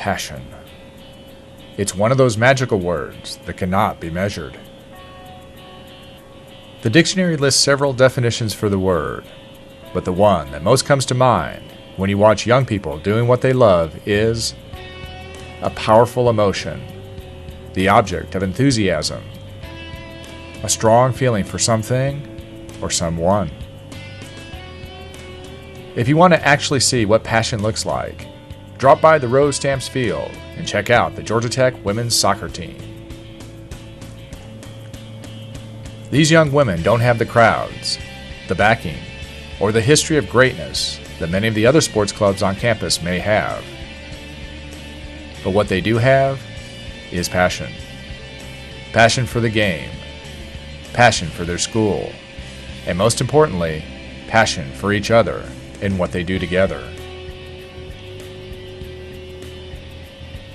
passion. It's one of those magical words that cannot be measured. The dictionary lists several definitions for the word, but the one that most comes to mind when you watch young people doing what they love is a powerful emotion, the object of enthusiasm, a strong feeling for something or someone. If you want to actually see what passion looks like, drop by the Rose Stamps Field and check out the Georgia Tech women's soccer team. These young women don't have the crowds, the backing, or the history of greatness that many of the other sports clubs on campus may have. But what they do have is passion. Passion for the game, passion for their school, and most importantly, passion for each other and what they do together.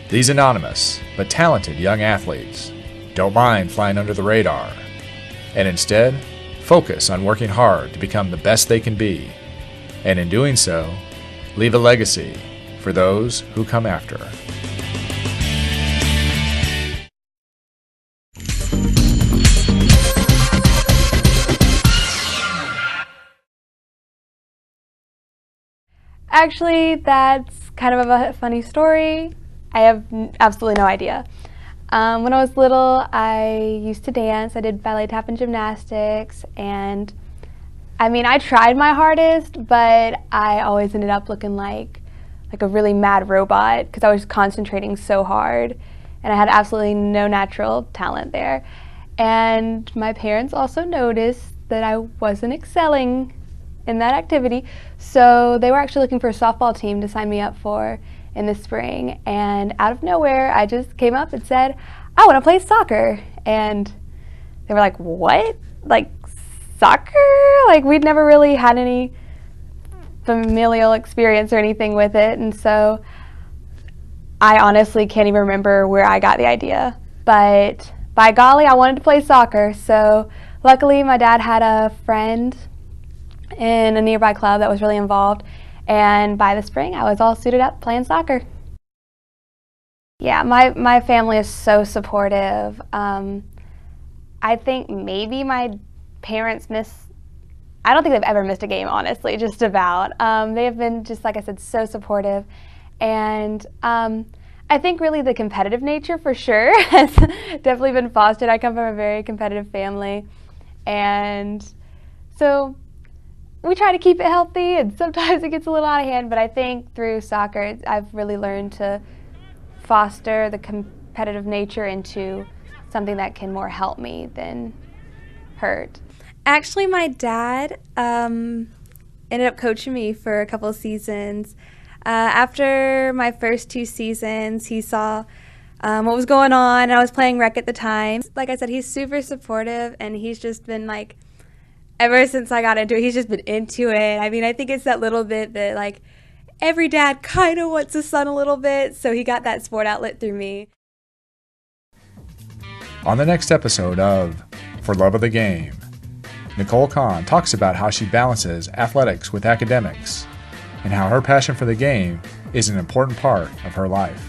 These anonymous but talented young athletes don't mind flying under the radar, and instead focus on working hard to become the best they can be, and in doing so, leave a legacy for those who come after. Actually, that's kind of a funny story. I have absolutely no idea. When I was little, I used to dance. I did ballet, tap, and gymnastics, and I tried my hardest, but I always ended up looking like a really mad robot because I was concentrating so hard, and I had absolutely no natural talent there. And my parents also noticed that I wasn't excelling in that activity, so they were actually looking for a softball team to sign me up for in the spring, and out of nowhere I just came up and said, I want to play soccer. And they were like, what? Like soccer? Like we'd never really had any familial experience or anything with it, and so I honestly can't even remember where I got the idea, but by golly, I wanted to play soccer. So luckily my dad had a friend in a nearby club that was really involved, and by the spring I was all suited up playing soccer. Yeah, my family is so supportive. I think maybe my parents I don't think they've ever missed a game, honestly, just about. They have been, just like I said, so supportive, and I think really the competitive nature for sure has definitely been fostered. I come from a very competitive family, and so we try to keep it healthy, and sometimes it gets a little out of hand, but I think through soccer I've really learned to foster the competitive nature into something that can more help me than hurt. Actually, my dad ended up coaching me for a couple of seasons. After my first 2 seasons, he saw what was going on, and I was playing rec at the time. Like I said, he's super supportive, and he's just been ever since I got into it, he's just been into it. I think it's that little bit that every dad kind of wants a son a little bit, so he got that sport outlet through me. On the next episode of For Love of the Game, Nicole Conn talks about how she balances athletics with academics and how her passion for the game is an important part of her life.